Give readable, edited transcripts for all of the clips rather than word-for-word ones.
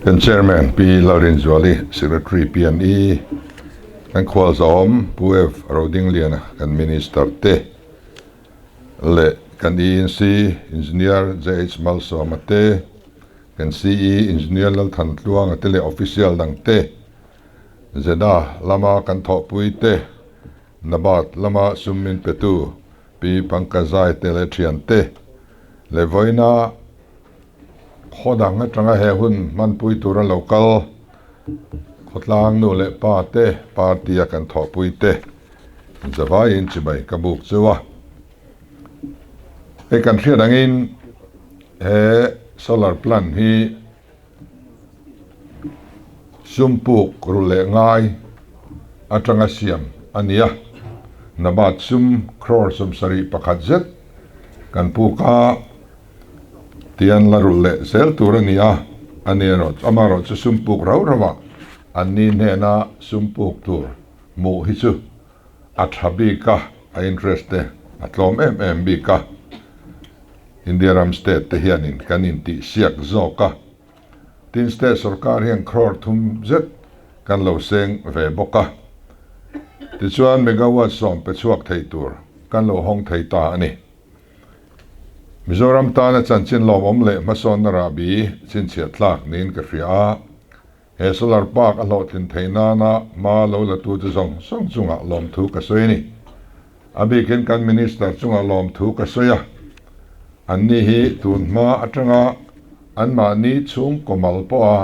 Kan chairman P Lalduhoma secretary PNE kan khwal zom puef roding liana kan minister te le kan ENC engineer JH Malso mate kan CE engineer lal than tluang atele official dang te zeda lama kan tho pui te nabat lama summin petu pi pangkazai tele thian te le voina khodang atanga he hun man pui tura local khotlang nu le pa te partia kan tho pui te zawai in chibai kabuk chuwa e kan thia dangin he solar plant hi sumpuk rule ngai atanga siam ania nabat sum crore sum sari pakhat zet kan puka tian la rule sel turania anero amaro chu sumpuk raurawa anni nena sumpuk tur mu hichu athabi ka a interest atlom bi ka India Ram state te hianin kanin ti siak zoka tin state sarkar hian crore thum zet kan lo seng ve boka ti chuan megawatt som pe chuak thei tur kan lo hong thei ta ani Mizoram ta na chanchin lom om le mason na rabi chin chia tlak nin ka ria he solar park a lo tin theina na ma lo la tu chu zong song chunga lom thu ka soini abi ken kan minister chunga lom thu ka soya anni hi tun ma atanga anma ni chung komal po a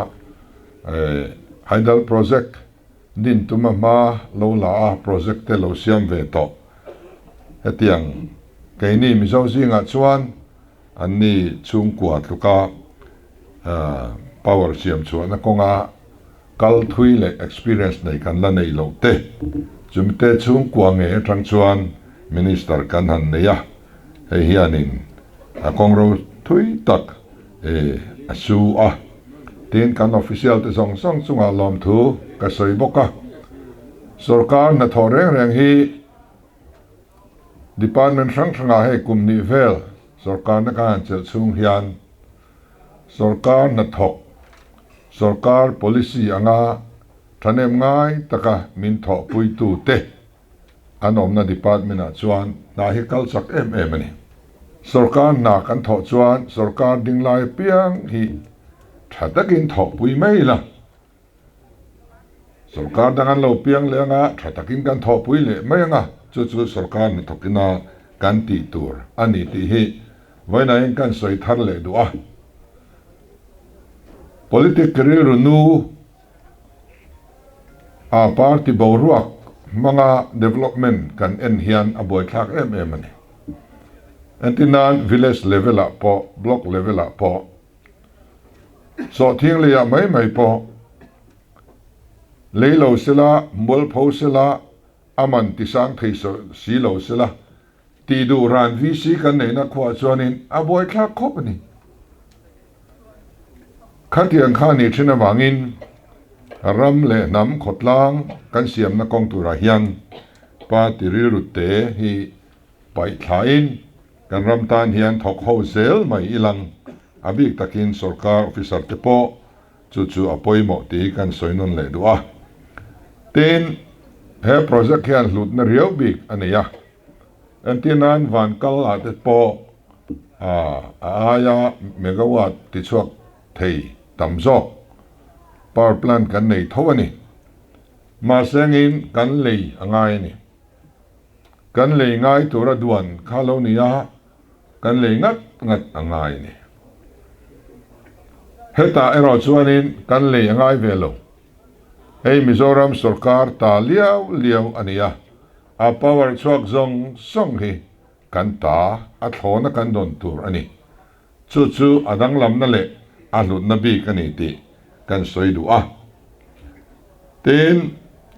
hydel project din tuma ma lo la a project te lo siam ve to hetiang keini mizo zinga chuan anni chung kwa tuka power siam chuan konga kal thui le experience nei kan la nei lo te chumte chung kwa nge tang chuan minister kan han neya he hianin a kongro thui tak asu a tin kan official te song song chunga lom thu ka soi boka sarkar na thoreng reng hi department sang sanga he kumni vel sarkar na kan chel chung hian sarkar na thok sarkar policy anga thanem ngai taka min tho pui tu te anom na department a chuan na hi kal chak em ani sarkar na kan tho chuan sarkar dinglai piang hi thatakin tho pui mai la sarkar dangan lo piang le nga thatakin kan tho pui le mai nga chu sarkar ni thokina kan ti tur ani ti hi voina in kan soi thar le du a politic career nu a party boruak manga development kan en hian aboi thak em ani antinan village level up po block level up po so thing le ya mai po leilo sila mol pho sila aman tisang thei so silo sila ti du ran vc kan nei na khwa chuanin aboi thak khop ni khatiang khani thina wangin ram le nam khotlang kan siam na kong tura hian pa tiri rutte hi pai thain kan ram tan hian thok wholesale mai ilang abik takin sarkar officer te po chu apoimo ti kan soinon le duwa ten he project hian hlut na riau bik ania antinan van kal ate po aya megawatt ti chuak thei tamzo power plant kan nei thowani ma sengin kan lei angai ni kan lei ngai tura duan khalonia kan lei ngat angai ni heta ero chuanin kan lei angai velo ei Mizoram sarkar ta liao ania a power chuak zong song hi kan ta a thlona kan don tur ani chu adang lam na le a hlut na bi kan ti kan soi du a tin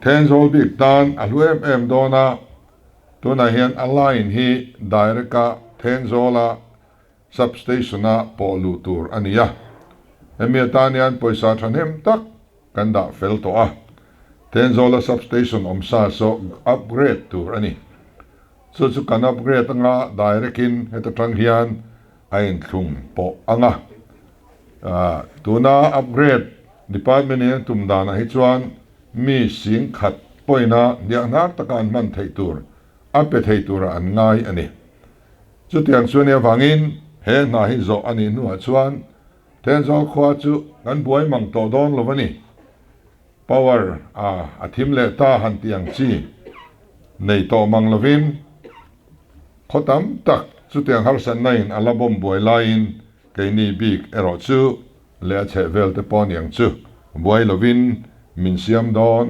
Thenzawl bik tan a hluem dona tuna hian a line hi direct Thenzawla substation a polu tur ania emia tanian poisa thanem tak kan da fel to a Thenzawla substation omsa so upgrade tur ani chu kan upgrade anga direct in heta tang hian ain thum po anga tuna upgrade department ni tumdana hi chuan mi sing khat poina dia nak takan man thei tur ape thei tur an ngai ani chutiang chuan wangin he na hi zo ani nu chuan Thenzawl khwa chu kan buai mang to don lovani power a thim le ta han tiang chi nei to mang lovin khotam tak chutiang har san nain alabom buai lain keini big ero chu le che vel te pon yang chu buai lovin min siam don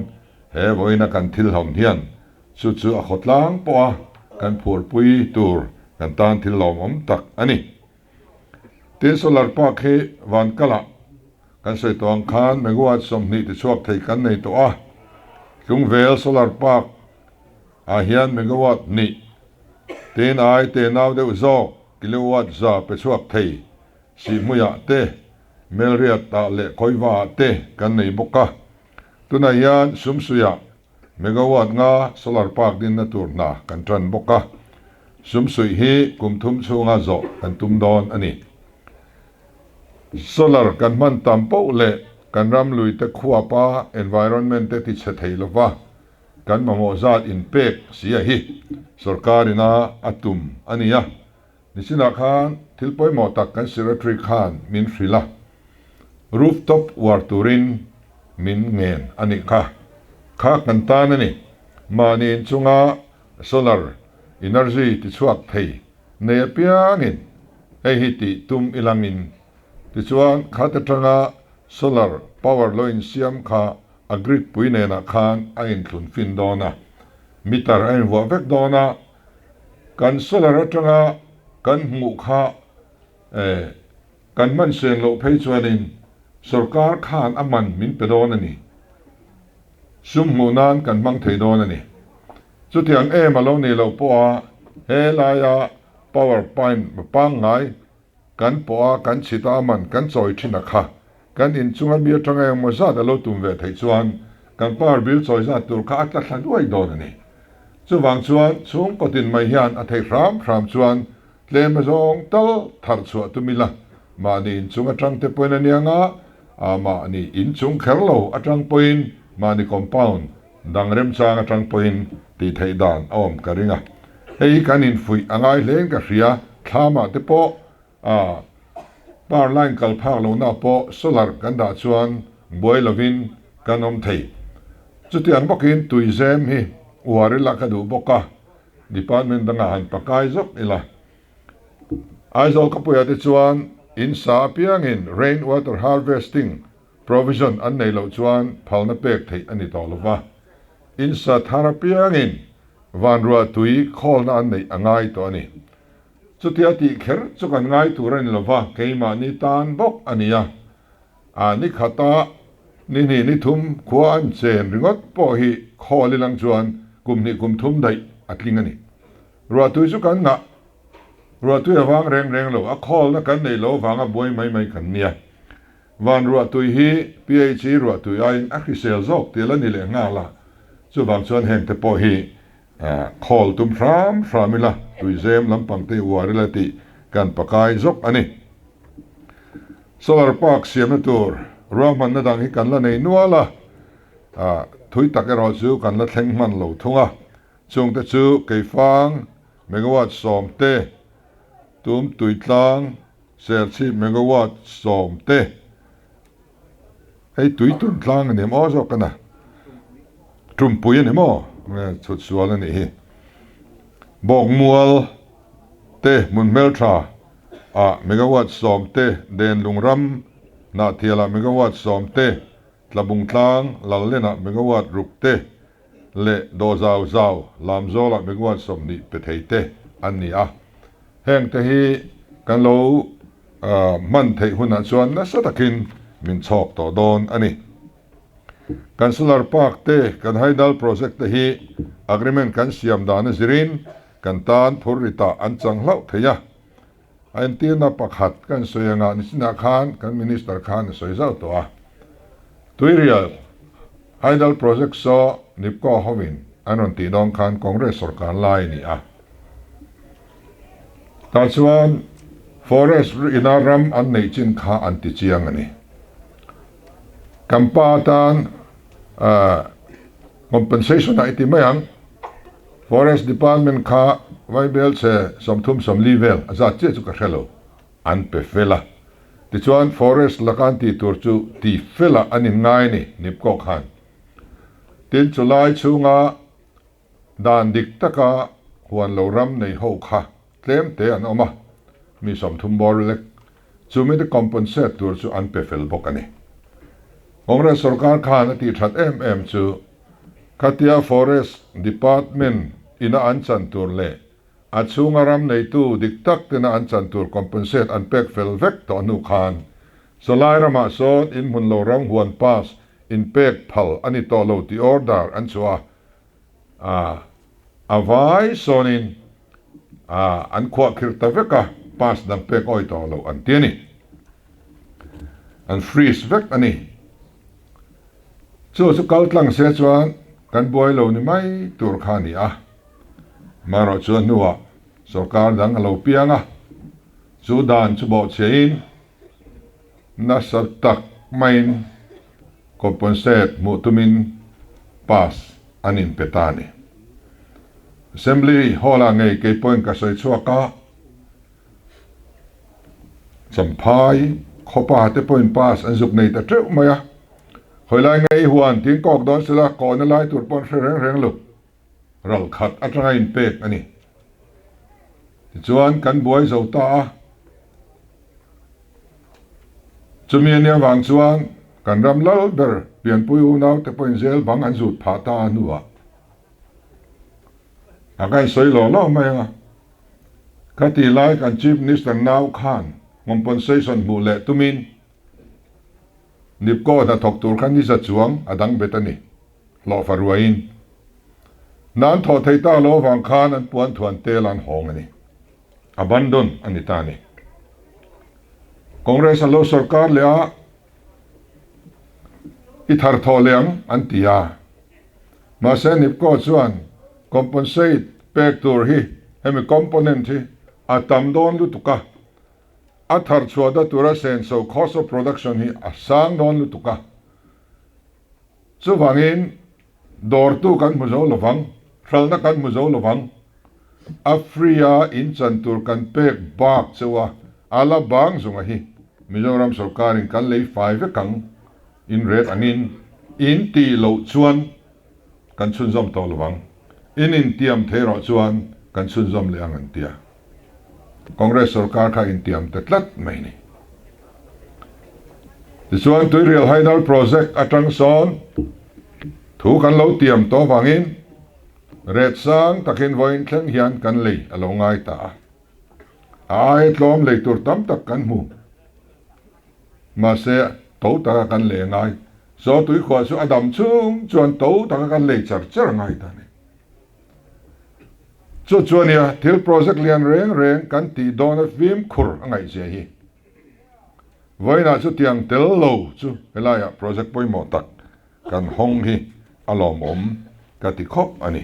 he voina kan thil hom hian chu a khotlang po kan phur pui tur kan tan thil lom om tak ani tin solar park he van kala kan sei tong khan megawatt som ni ti chuak thei kan nei to a chung vel solar park a hian megawatt ni tin ai te naw de zo kilowatt za pe chuak thei si muya te melria ta le koiwa te kan nei boka tuna hian sumsuya megawatt nga solar park din na turna kan tran boka sumsui hi kumthum chunga zo kan tum don ani solar kan man tampo le kan ram lui te khuwa pa environment te ti che thei lova kan mamo zat in pek sia hi sarkarina atum ania nisina khan thilpoi mo tak kan secretary khan min frila rooftop war turin min ngen ani kha kan tan ani manin chunga solar energy ti chuak thei ne piangin ei hi ti tum ilangin ti chuan khata tanga solar power loin siam kha agrit puine na khan a in thlun fin dona meter ein wa vek dona kan solar atanga kan mu kha kan man sen lo phei chuanin sarkar khan aman min pedon ani sum munan kan mang thei don ani chutiang malo ni lo po a he la ya power point pang ngai kan po a kan chita man kan choi thina kha kan in chunga bi atanga mo za da lo tum ve thei chuan kan power bill choi za tur kha atla thlan duai don ani chu wang chuan chung potin mai hian a thei ram chuan tlem zong tal thar chu tumila ma ni in chunga tang te poina nianga ma ni in chung kherlo atang poin ma ni compound dangrem chang atang poin ti thei dan awm karinga hei kan in fui angai leng ka ria thama te po power line kal phak lo na po solar kan da chuan boi lovin kanom thei chutiang bokin tuizem hi warila ka du boka department danga han pakai zok ila aizol kapuya te chuan in sa piangin rain water harvesting provision an nei lo chuan phalna pek thei ani tolova in sa thara piangin vanrua tui kholna an nei angai to ani chutia ti kher chukan ngai turan lova keima ni tan bok ania ani khata ni thum khwa an chen ringot po hi kholilang chuan kumni kum thum dai atling ani rua tui chu kan na rua tui awang reng lo a khol na kan nei lo wanga boi mai kan nia van rua tui hi ph rua tui ai akhisel zok telani le nga la chu wang chuan heng te po hi khol tum framila tui zem lampang te warila ti kan pakai zok ani solar park siam tur ruangman na dang hi kan la nei nuala thui takero chu kan la thleng man lo thunga chung te chu keifang megawatt som te tum tuitlang serchi megawatt som te ei tui tun tlang ni mo zo kana trumpui ni mo chut sual ni hi bok mual te mun meltra megawatt som te den lungram na thiala megawatt som te tlabung tlang lalena megawatt ruk te le do zau lamzola megawatt som ni pe thei te an ni a heng te hi kan lo man thei huna chuan na satakin min chok to don ani kan solar park te kan haidal project te hi agreement kan siam dan zirin kan tan phurita an chang hlau theya an tina pakhat kan soyanga nisina khan kan minister khan soizau to a tuirial haidal project so nipko hovin anon ti dong khan congress sarkar lai ni a ta chuan forest inaram an nei chin kha an ti chiang ani kampatan compensation na iti mayang Forest Department ka vaibel se somthum som level azat che chu ka hello an pe fela ti chuan forest lakan ti tur chu ti fela anin ngai ni nipko khan tin chulai chunga dan dik taka huan loram nei ho kha tlem te an oma mi somthum bor lek chumi de compensate tur chu an pe fel bok ani Congress sarkar khan ti that em chu Katia Forest Department ina anchan tur le at sungaram nei tu diktak tina anchan tur compensate an pek fel vek to nu khan so lai rama son in mun lo rang huan pass in pek phal ani to lo ti order an chua avai sonin an khwa khirta veka pass dang pek oi to lo an tiani an freeze vek ani chu kaltlang se chuan kan boy lo ni mai tur khani maro chuan nuwa sarkar dang lo pianga chu dan chu bo chein na sar tak main compensate mutumin pass anin petani assembly hola ngei ke point ka soi chuaka champai khopa te point pass an zuk nei ta treu maya hoilai ngei huan tin kok don sila ko na lai tur pon reng lu ral khat atanga in pek ani chuan kan buai zo ta chumi ania wang chuan kan ram lal ber pian pui u nau te point zel bang an zut pha ta nuwa akai soi lo mai kati lai kan chief minister now khan compensation bu le tumin nipko da thok tur khan ni za chuang adang betani lo faruain nan tho theita lo wang khan an puan thuan tel an hong ani abandon ani tani congress lo sarkar le a ithar tholem an tia ma se nipko chuan compensate pek tur hi hemi component hi atam don lu tuka athar chuada tura sen so cost of production hi asang don lu tuka chu wangin dor tu kan muzo lovang thalna kan muzo lovang Afria in chantur kan pek bak chewa ala bang zunga hi Mizoram sarkarin kan lei 5 kang in red anin in ti lo chuan kan chunzom to lovang in tiam thero chuan kan chunzom le ang tia Congress sarkar kha in tiam tetlat mai ni chuan tu real haidal project atang son thu kan lo tiam to wangin red sang takin voin thleng hian kan lei alo ngai ta ai tlom lei tur tam tak kan mu ma se to ta kan le ngai so tui khwa su adam chung chuan to ta kan lei char ngai ta ni chuan ya thil project lian reng kan ti don vim khur angai je hi voina chu tiang tel lo chu helaya project poi mo tak kan hong hi alom ka ti khop ani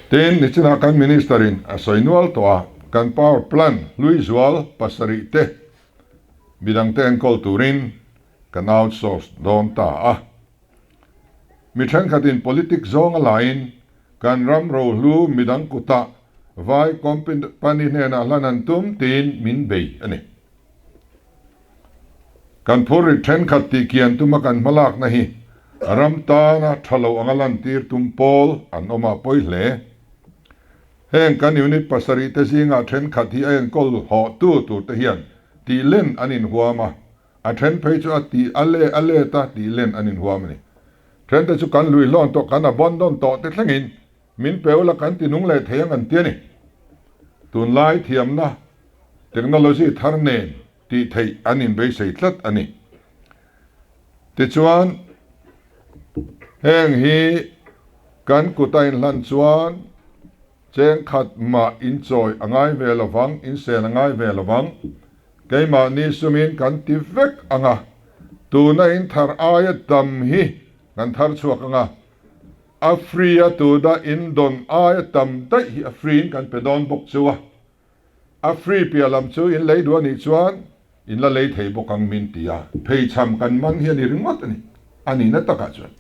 ten ni china kan ministerin asoinual toa kan power plant luisual pasari te bidang ten kol turin kan outsource don ta mi than khatin politics zong line kan ram ro lu midang kuta vai company ne na lanan tum tin min bei ani kan phur than khati kian tuma kan malak na hi ram ta na thalo angalan tir tum pol an oma poi hle heng kan unit pasari te zinga then khathi en kol ho tu te hian ti len anin huama a then phei chu ati ale ta ti len anin huama ni then te chu kan lui lon to kan a bondon to te thlengin min peula kan ti nung le theyang an tiani tun lai thiam na technology tharne ti thei anin be sei tlat ani ti chuan heng hi kan kutain lan chuan cheng khat ma in choi angai ve lovang in sen angai ve lovang keima ni sumin kan ti vek anga tu na in thar aya dam hi kan thar chuak anga Afria tu da in don aya tam dai hi afrin kan pedon bok chuwa Afri pialam chu in lei duan ni chuan in la lei thei bokang min tia phei cham kan man hian ring mat ani na taka chuan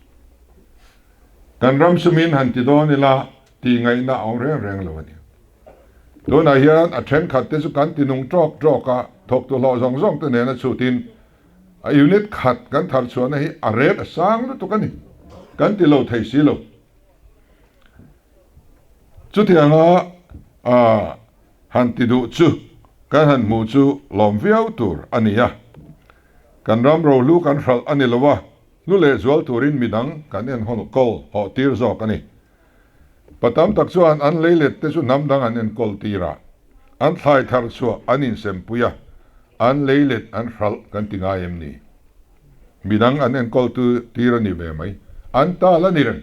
kan ram sumin han ti don ila ti ngai na ong reng lo ani do na hian a then khat te chu kan ti nung trok ka thok tu lo zong te ne na chutin a unit khat kan thar chuan hi a ret a sang lu tu kan ti lo thei si lo chu thianga han ti du chu kan han mu chu lom viau tur ania kan ram ro lu kan hral ani lowa lu le zual turin midang kan en hon kol ho tir zo kani patam tak chuan an leilet te chu nam dang an en kol tira an thlai thar chu anin sempuya an leilet an hral kan tinga em ni midang an en kol tu tira ni be mai an ta la ni ren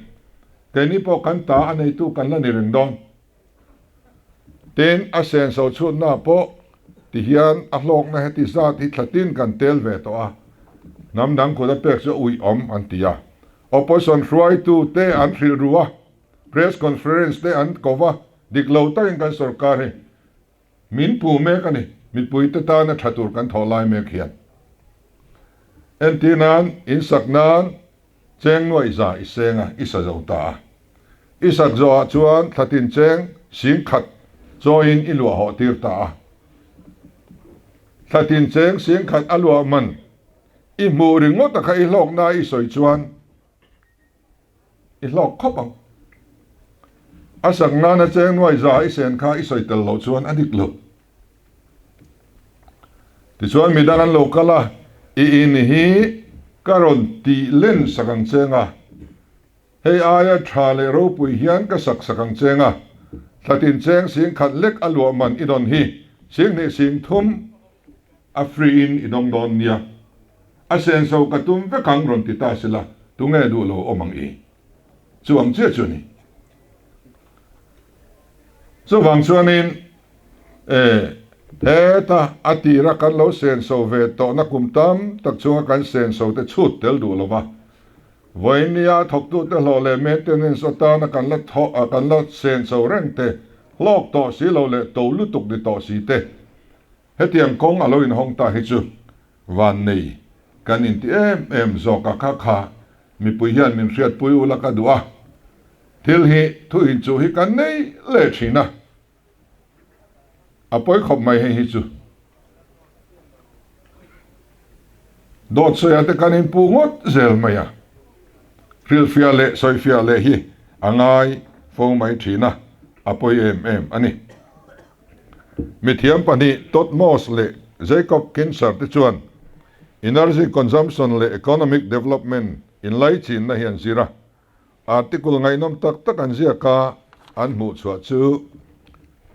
keni po kan ta anei tu kan la ni ren don ten a sen so chu na po ti hian a hlok na heti zat hi thlatin kan tel ve to a nam dang ko da pek so ui om an tia opposition try to te an thil ruwa press conference te an kova diklo ta in kan sarkar he min pu me kani min pui ta ta na thatur kan tholai me khian en tinan in saknan cheng noi za isenga isa zo ta isak zo chuan thatin cheng sim khat join ilwa ho tir ta thatin cheng sim khat alwa man i mu ringo ta khai lok na i soi chuan i lok khopang asak na na cheng noi za i sen kha i soi tel lo chuan adik lo ti chuan midang an lo kala i in hi karon ti len sakang chenga hei aya thale ro pui hian ka sakang chenga thatin cheng sing khat lek alwa man idon hi sing ne sing thum a free in idong don nia a sen so katum ve kang ron ti ta sila tu nge du lo omang i chuang che chuni so wang chuanin ta atira kan lo sen so ve to na kumtam tak chunga kan sen so te chut tel du lo wa voinia thok tu te lo le maintenance ta na kan la sen so reng te lok to si lo le to lu tuk di to si te hetiang kong alo in hong ta hi chu van nei kan in ti em zo ka kha mi pui hian min riat pui ula ka duwa thil hi thu in chu hi kan nei le thina apoi khop mai hi chu dot so ya te kan in pu ngot zel maya ril fia le soi fia le hi angai fo mai thina apoi em ani mithiam pani tot mos le jacob kinser te chuan energy consumption le economic development in lai chin na hian zira article ngai nom tak an zia ka an mu chua chu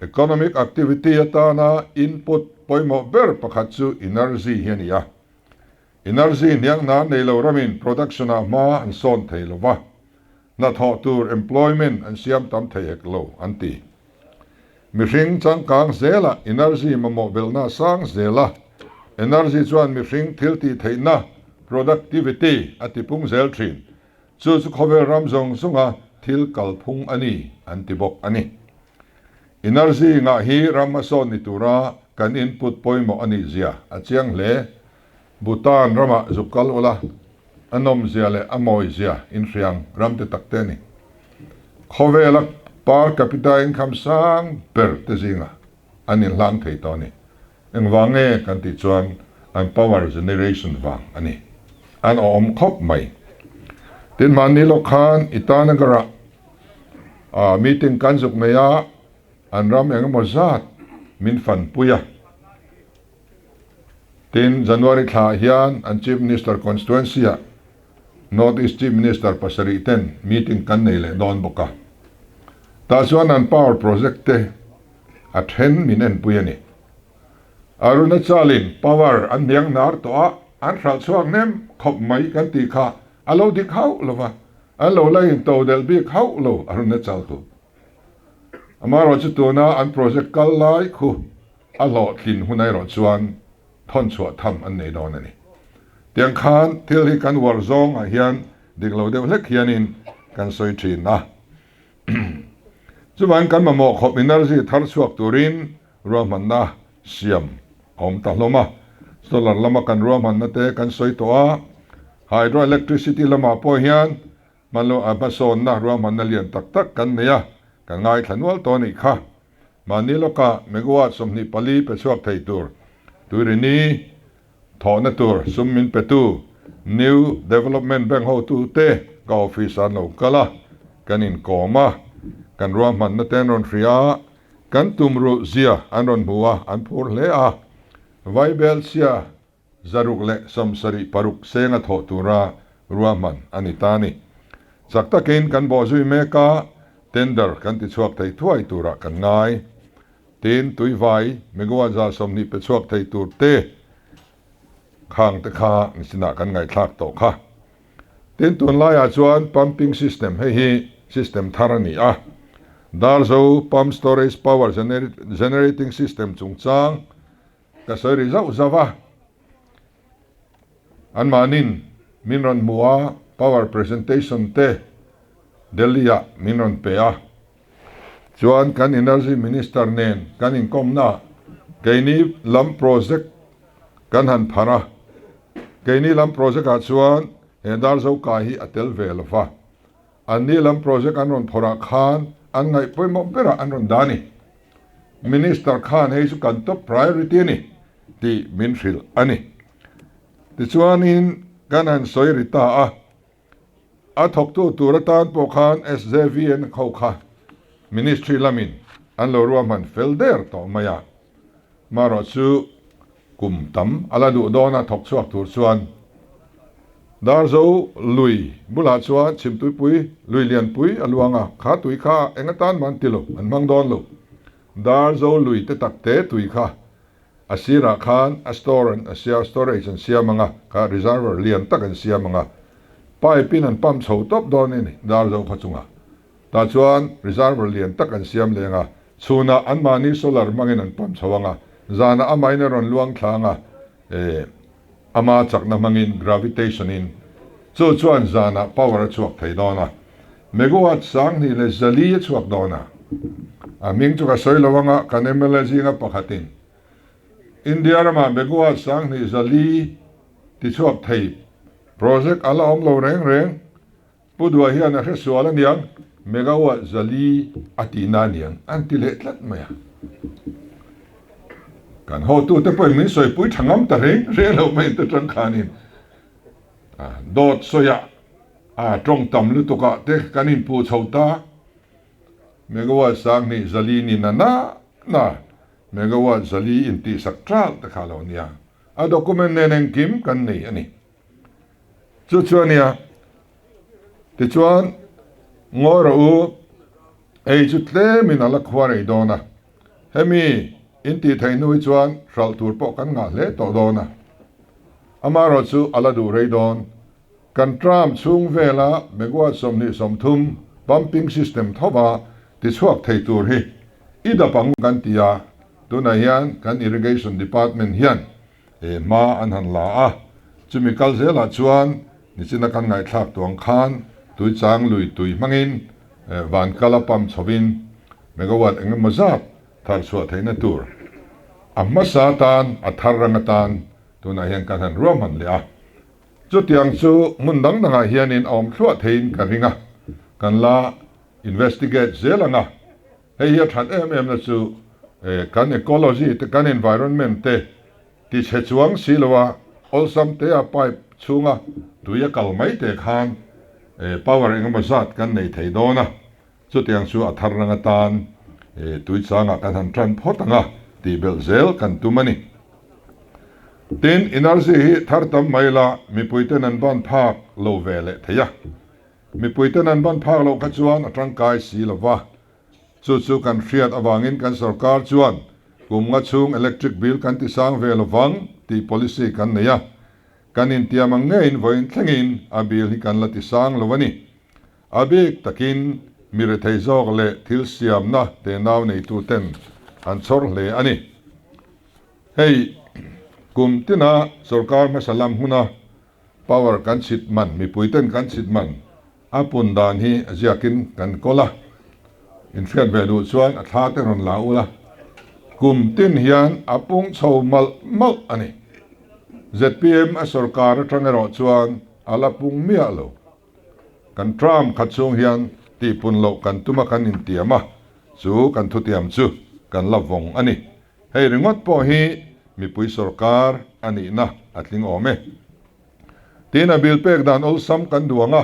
economic activity atana input poimo ber pakhat chu energy hian ya energy niang na nei lo ramin production a ma an son thei lova na tho tur employment an siam tam thei lo anti mi hring chang kang zela energy mamo belna sang zela energy chuan mi hring thil ti theina productivity atipung zel thin chu khovel ram zong sunga thil kalphung ani antibok ani energy nga hi ramason ni tura kan input poimo ani zia achiang le Bhutan rama zukal ola anom zia le amoi zia in riang ram te takte ni khowela per capita income sang per te zinga anin lang thei to ni eng wange kan ti chuan an power generation wang ani an om khop mai tin man ni lo khan itana gara meeting kan zuk meya an ram eng mo zat min fan puya tin January tha hian an chief minister constituency north east chief minister pasari ten meeting kan nei le don boka ta chuan an power project te a then minen puyani arunachalin power an niang nar to an hral chuak nem khop mai kan ti kha alo dik hau lova alo lai to del bi hau lo arunachal tu amaro chu to na an project kal lai khu a lo thin hunai ro chuan thon chua tham an nei don ani tiang khan thil hi kan war zong a hian diklo de hlek hianin kan soi thin na chuan kan mamo khop energy thar chuak turin roman na siam om ta hloma solar lama kan ruam han na te kan soi to a hydroelectricity lama po hian manlo abason na ruam han na lian tak tak kan neya kan ngai thanwal to ni kha maniloka megawatt somni pali pe chuak thei tur turini thona tur summin petu new development bank ho tu te ka office an lo kala kanin koma kan ruam han na ten ron ria kan tumru zia an ron buwa an phur le a vaibel sia zaruk le samsari paruk senga tho tura ruaman anitani sakta ken kan bo zui meka tender kan ti chuak thei thuai tura kan ngai tin tui vai megawatt za somni pe chuak thei tur te khang te kha nisina kan ngai thlak to kha tin tun lai a chuan pumping system hi system tharani a darzo pump storage power generating system chungchang ka soi zau zawa an manin minron muwa power presentation te delia minron pe a chuan kan energy minister nen kan in komna keini lam project kan han phara keini lam project a chuan hedar zo ka hi atel velova ani lam project an ron phora khan an ngai poimo pera an ron dani minister khan hei su kan top priority ni ti minfil ani ti chuan in kan han soi rita a thok tu turatan po khan sjvn khau kha ministry lamin an lo ruam han felder to maya maro chu kum tam ala du dona thok chuak tur chuan dar zo lui bula chuan chim tui pui lui lian pui aluanga kha tui kha engatan man tilo an mang don lo dar zo lui te tak te tui kha asira khan a store an asia storage an sia manga ka reservoir lian tak an sia manga pipe an pump chho top don ni dar zo khachunga ta chuan reservoir lian tak an siam lenga chuna an mani solar mangin an pump chawanga zana amaina ron luang thlanga ama chakna mangin gravitation in chuan zana power chuak thei dona megawatt sang ni le zali chuak dona a ming chu ka soi lawanga kanemela jinga pakhatin india rama megawatt sang ni zali ti chuak thei project ala om lo reng pudwa hian a hresuala niang megawatt zali atina niang antile tlat maya kan ho tu te poi min soi pui thangam ta re lo mai te tang khanin dot soya trong tam lu to ka te kanin pu chhota megawatt sang ni zali ni na megawatt zali in ti sakral ta khalo nia a document nen kim kan nei ani chuania te chuan ngoro u ei chutle min ala khwari dona hemi inti thainui chuan ral tur po kan nga le to dona amaro chu ala du rei don kan tram chung vela megawatt somni somthum pumping system thoba ti chuak thei tur hi ida pang kan tia tuna hian kan irrigation department hian ma an han la a chumi kal zela chuan nichina kan ngai thlak tuang khan tui chang lui tui mangin van kala pam chhovin megawatt engemaw zat thar chhuah theina tur amma satan atharrangatan tuna hian kan han ruam han le a chu tiang chu mundang danga hianin awm thluah thein kan ringa kan la investigate zelanga hei hi that em na chu kan ecology te kan environment te ti chechuang silowa olsam te a pipe chunga tuya kalmai te khan power engemaw zat kan nei thei dona chu tiang chu atharrangatan tui changa kan han tran photanga ti bel zel kan tumani tin energy hi thartam maila mi puiten an ban phak lo vele theya mi puiten an ban phak lo kha chuan atangkai si lova chu kan hriat awangin kan sarkar chuan kumnga chung electric bill kan ti sang ve lovang ti policy kan neya kanin tiamang ngein voin thlengin a bill hi kan la ti sang lovani abik takin mire thei jok le thil siam na te naw nei tu ten an chor hle ani hei kum tina sarkar ma salam huna power kan sit man mi puiten kan sit man apun dan hi aziakin kan kola in fiat velu chuan a thla te ron la ula kum tin hian apung chho mal ani ZPM a sarkar atangero chuan alapung mia lo kan tram khatsung hian ti pun lo kan tuma kan in tiama chu kan thu tiam chu kan lavong ani hei ringot po hi mi pui sarkar ani na atling ome tin a bil pek dan ol sam kan duanga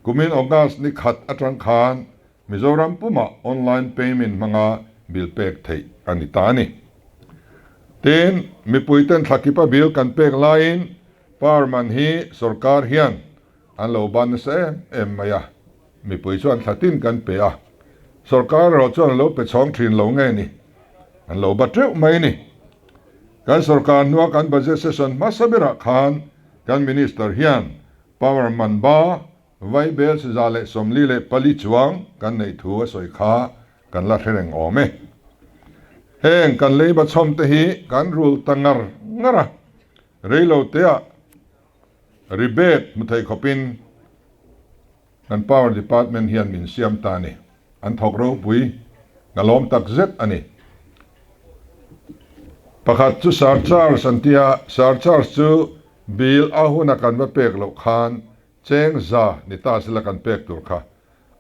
kumin August ni khat atang khan Mizoram puma online payment manga bil pek thei ani ta ni tin mi puiten thakipa bil kan pek lain parman hi sarkar hian an lo ban se em maya mi pui chuan thatin kan pe a sarkar ro chuan lo pe chong thin lo nge ni an lo ba treu mai ni kan sarkar nuwa kan budget session masabira khan kan minister hian power man ba vai bel se zale somli le pali chuang kan nei thu a soi kha kan la thereng ome heng kan lei ba chom te hi kan rule tangar ngara reilo te a rebate muthai khopin kan power department hian min siam ta ni an thok ro pui ngalom tak zet ani pakhat chu surcharge antia surcharge chu bill ahuna kan ba pek lo khan cheng za ni ta sila kan pek tur kha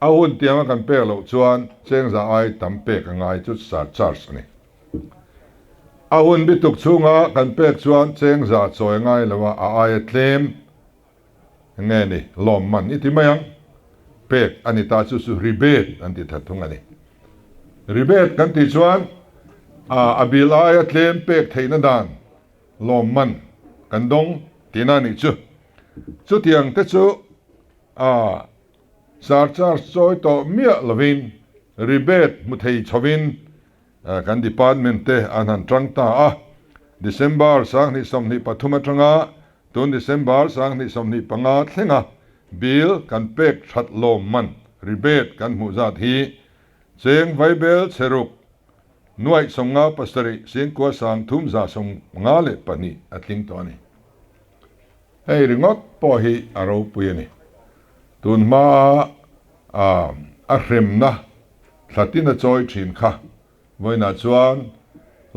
ahun tiama kan pek lo chuan cheng za ai tam pek angai chu surcharge ani ahun bituk chunga kan pek chuan cheng za choi ngai lawa a ai claim nge ni lom man iti mayang pek ani ta chu su rebate anti thathung ani rebate kan ti chuan a bill ai claim pek theina dan lom man kan dong tina ni chu tiang te chu surcharge choi to mia lovin rebate muthei chowin kan department te anan trang ta a December sang ni som ni pathuma tanga tun December sang ni som ni panga thlenga bill kan pek that lom man rebate kan mu zat hi cheng vai bel cheruk nuai songa pasari sing ko sang thum za song nga le pani atling to ani hei ringot po hi aro puyani tun ma a hrem na thlatina choi thin kha voina chuan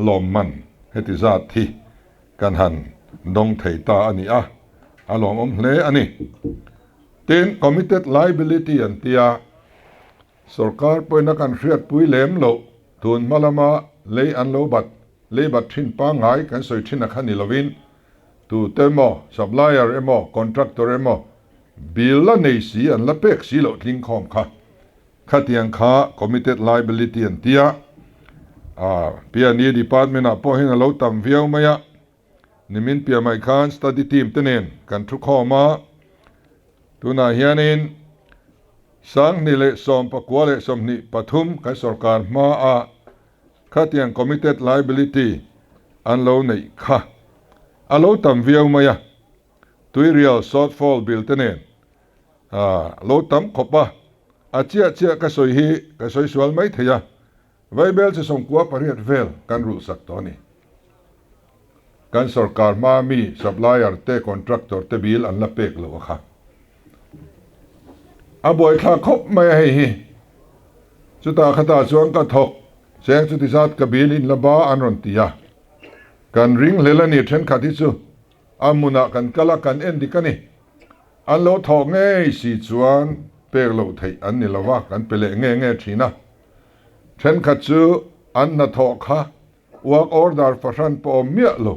lom man heti zat thi kan han dong thei ta ani a alom hle ani ten committed liability an tia sarkar poina kan hriat pui lem lo tun malama lei an lo bat thin pa ngai kan soi thin a khani lovin tu temo supplier emo contractor emo bill la nei si an la pek si lo tling khom kha khatiang kha committed liability an tia PNE department a po hin lo tam viau maya nimin pia mai khan study team tenen kan thu khoma tuna hianin sang ni le som pakwa le som ni pathum ka sarkar ma a khatiang committed liability an lo nei kha alo tam viau maya tui real shortfall bill tenen lo tam khopa chia ka soi hi ka soi sual mai theya vai bel se som kwa pariat vel kan rule sak to ni kan sarkar ma mi supplier te contractor te bill an la pek lo kha a boy kha khop mai hi chuta khata chuang ka thok cheng chu ti sat ka bill in laba an ron tia kan ring lelani then khati chu amuna kan kala kan endi kani an lo thok nge si chuan pek lo thei an ni lawa kan pele nge thina then khat chu an na thok kha work order fashan po mia lo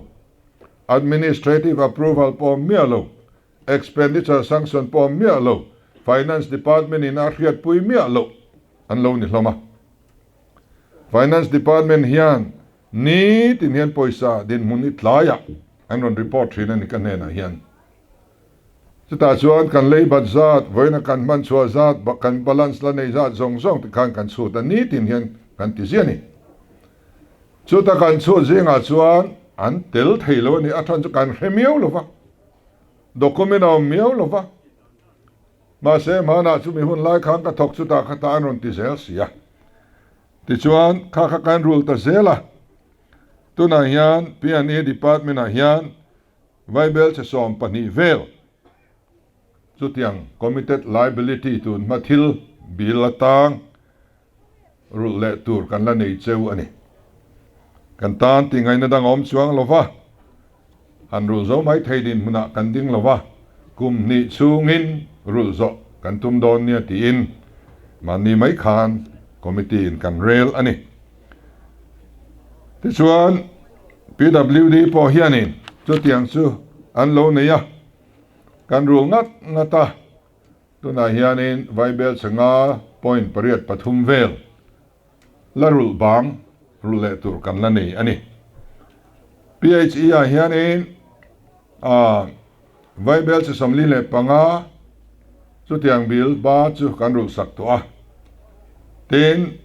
administrative approval po mia lo expenditure sanction po mia lo finance department in arhiat pui mia lo an lo ni hloma finance department hian ni tin hian poisa din munit laya an ron report thina ni kan hena hian chuta chuan kan lei bat zat voina kan man chua zat kan balance la nei zat zong ti kan chu ta ni tin hian kan ti ziani chuta kan chu zinga chuan an tel theilo ni athan chu kan hremiau lova document au miau lova ma se mana chu mi hun lai khang ka thok chuta khata an ron ti zel sia ti chuan kha kan rule ta zela tuna hian PNE department a hian vaibel se som pani vel chutiang committed liability tun mathil bilatang rule tur kan la nei cheu ani kan tan ti ngai na dang om chuang lova han rul zo mai thei din muna kan ding lova kum ni chungin rul zo kan tum don nia ti in mani mai khan committee in kan rel ani ti chuan PWD po hianin chu tiang chu an lo neya kan rul ngata tuna hianin vaibel changa point pariat pathum vel la rul bang rul le tur kan la nei ani PHE a hianin vaibel chu somli le panga chu tiang bil ba chu kan rul sak to a tin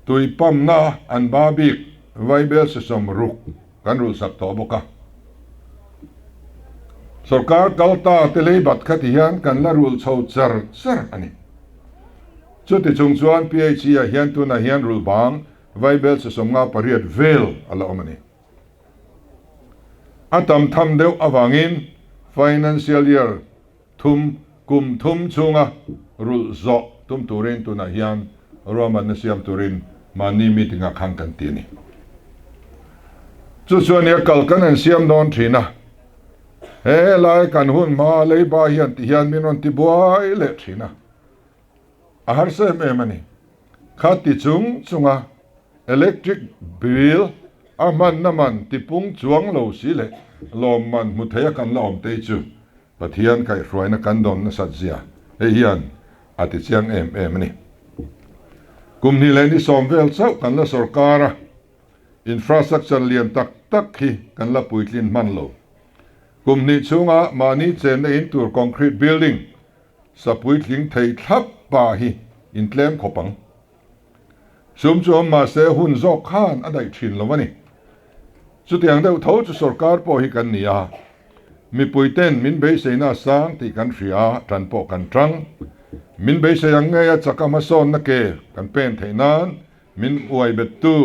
tui pam na an ba bik vaibel chu som ruk kan rul sak to boka sarkar kalta tele bat khati hian kan la rul chho char ani chu ti chung chuan PHE a hian tu na hian rul bang vaibel chu som nga pariat vel ala omani atam tham deuh awangin financial year thum chunga rul zo tum turin tu na hian roman na siam turin mani meeting a khang kan ti ni chu chuan ya kal kan an siam don thina he lai kan hun ma lei ba hian ti hian minon ti buai le thina a har se me mani khati chunga electric bill a man na man ti pung chuang lo si le lom man mu theya kan la om te chu pathian kai hruaina kan don na satzia he hian ati chiang em ni kum ni le ni somvel chau kan la sarkara infrastructure lian tak hi kan la puitlin man lo kum ni chunga mani chen na in tur concrete building sa puitling thei thlap pa hi in tlem khopang sum chom ma se hun zo khan adai thin lowani chu tiang deuh tho chu sarkar po hi kan nia mi puiten min be seina sang ti kan ria tran po kan trang min be se yang nge chakama son na ke kan pen theinan min uai bet tu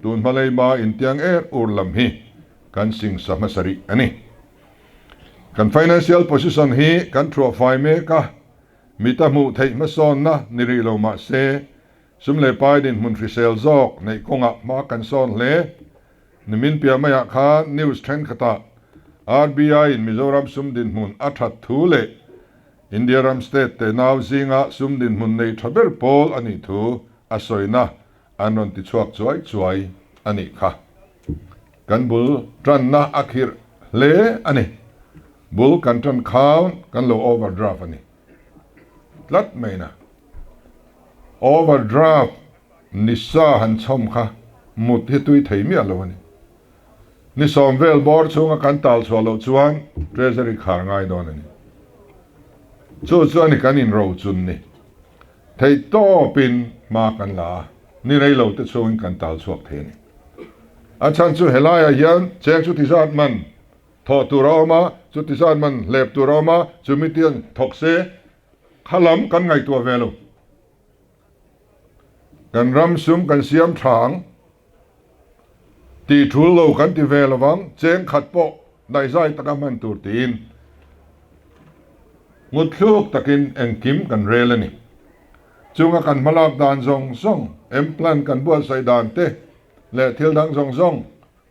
tun malai ma in tiang urlam hi kan sing samasari ani kan financial position hi kan thro fai me ka mita mu thei ma son na niri lo ma se sumle pai din mun frisel zok nei konga ma kan son le nimin pia maya kha news trend khata RBI in Mizoram sumdin mun athat thule India ram state te now zinga sumdin mun nei thaber pol ani thu asoina anon ti chuai ani kha kan bul tran na akhir le ani bul kan tran khaun kan lo overdraft ani tlat meina overdraft nisa han chom kha mut hi tui thei mi alo ani ni somvel bor chunga kan tal chwalo chuan treasury khar ngai don ani chu ni kan in ro chun ni thei to pin ma kan la ni rei lo te chuin kan tal chuak the ni a chan chu helaya hian cheng chu tisat man tho tu roma chu tisat man lep tu roma chu mi tiang thokse khalam kan ngai tu velo kan ram sum kan siam thang ti thul lo kan ti velawang cheng khat po dai zai takaman tur tin ngut thuk takin engkim kan relani chunga kan malak dan zong emplan kan bua sai dan te le thil dang zong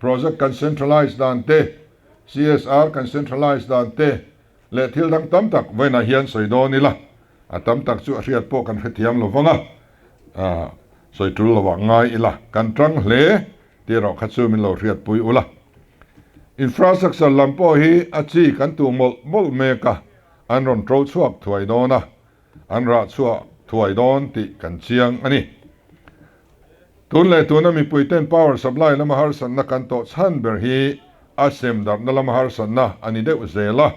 project kan centralize dan te CSR kan centralize dan te le thil dang tam tak vena hian soi do ni la a tam tak chu riat po kan fetiam lo wanga soi tul lo wa ngai ila kan trang hle ti ro khachu min lo riat pui ula infrastructure lampo hi achi kan tu mol meka an ron tro chuak thuai dona an ra chuak thuai don ti kan chiang ani tun le tuna mi puiten power supply lama har san na kan to chan ber hi asem dar na lama har san na ani de uzela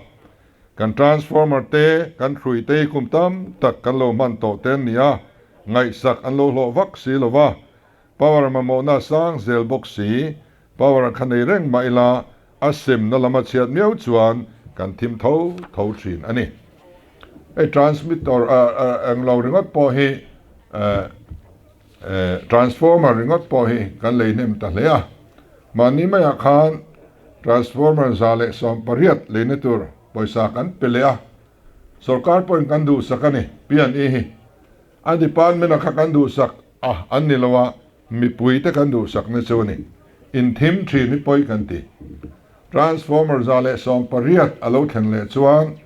kan transformer te kan thrui te kumtam tak kan lo man to ten nia ngai sak an lo vak si lova power ma mo na sang zel box si power khanei reng maila asem na lama chiat miau chuan kan thim tho thin ani a transmitter ang lo ringot po hi transformer ringot po hi kan leinem ta lea mani maya khan transformer zale som pariat leine tur poisa kan pelea sarkar point kan du sakani pian hi a department a kan du sak an nilawa mi pui te kan du sak ne choni in thim thri ni poi kan ti transformer za le som pariat alo thlen le chuan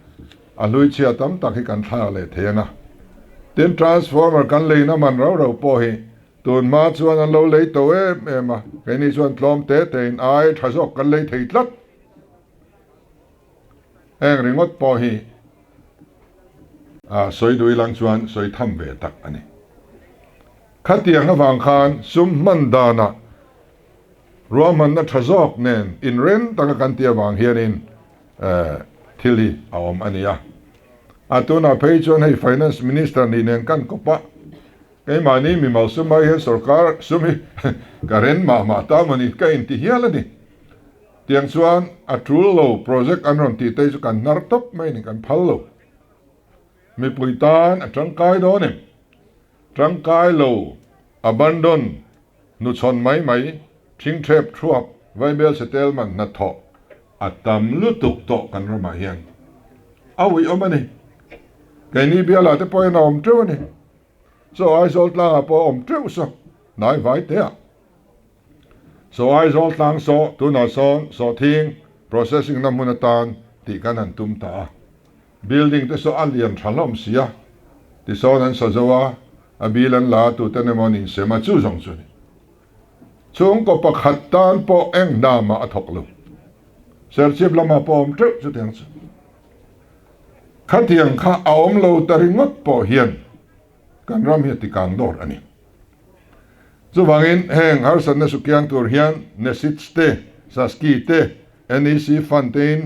a lui chia tam tak hi kan thla le thenga tin transformer kan leina man ro po hi tun ma chuan an lo lei to em a ke ni chuan tlom te tein ai thazok kan lei thei tlat eng ringot po hi soi dui lang chuan soi tham ve tak ani khatiang awang khan sum mandana roman na thazok nen in ren taka kan tia wang hianin thili awam ania atuna phei chuan hei finance minister ni nen kan kopa cái mà ní mình mau sum mai sarkar sum hi karen ma ta mani ka in ti hiala ni tiang chuan a trulo project an ron ti te chu kan nar top mai ni kan phal lo mi puitan a tangkai do ne tangkai lo abandon nu chon mai thing thep thuap vaibel settlement na tho atam lu tuk to kan rama hian awi omani cái ní bia la te poi na om tru ni so ai zol tlang po om tru so nai vai te so ai zol tlang so tu na so thing processing na munatan ti kan an tum ta building te so alian thalom sia ti so nan so zawa abilan la tu tenemon sema chu jong chu ni chung ko pakhat tan po eng nama athok lu serchip lama po om tru chu teng chu khatiang kha aom lo taringot po hian kan ram hi ti kang dor ani chu wangin heng har san na sukyang tur hian nesit te saski te nec fontaine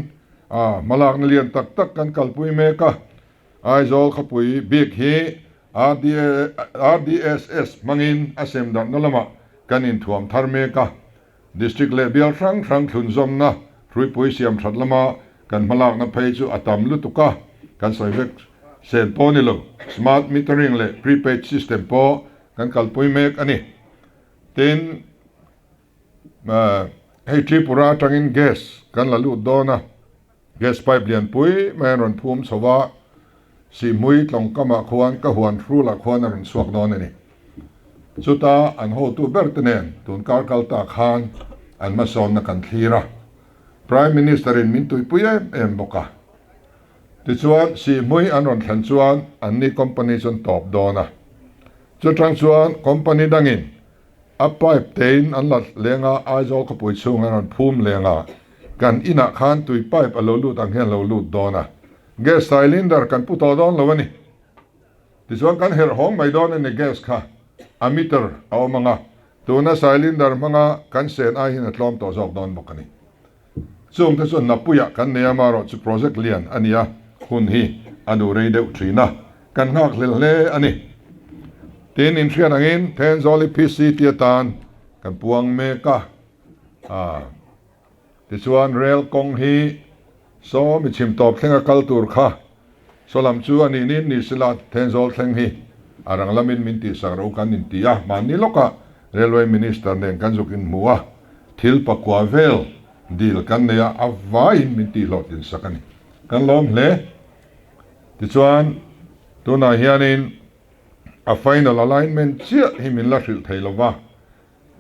malak na lian tak tak kan kalpui me ka aizol khapui big hi rdss mangin asem dan nolama kanin thuam thar me ka district level rang thun zom na thrui pui siam thatlama kan malak na phei chu atam lu tuka kan soivek sen po ni lo smart metering le prepaid system po kan kalpui mek ani tin hei tripura tangin gas kan la lut dona gas pipe lian pui man ron phum chowa si mui tlong kama khuan ka huan thru la khuan ron suak don ani chuta an ho tu bertenen tun kal ta khan an ma son na kan thira prime minister in min tui pui em boka ti chuan si mui an ron thlan chuan an ni company chon top dona chu tang chuan company dangin a pipe tein an lat lenga aizo ka pui chung an ron phum lenga kan ina khan tui pipe alo lut ang hen lo lut dona gas cylinder kan puto don lo ani ti chuan kan her hong mai don ni gas kha a meter aw manga tuna cylinder manga kan sen a hin atlom to jok don bokani chung te chuan napuya kan ne amaro chu project lian ania hun hi anu rei deuh trina kan ngak le ani tin in thrian angin Thenzawl pc tiatan kan puang me ka ti chuan rail kong hi so mi chim top thlenga kal tur kha so lam chu ani ni sila Thenzawl thleng hi arang lamin min ti sangro kan in tia man ni loka railway minister nen kan zukin muwa thil pakwa vel deal kan ne avai min ti lotin sakani kan lom hle ti chuan tuna hianin a final alignment chia hi min la hril theilowa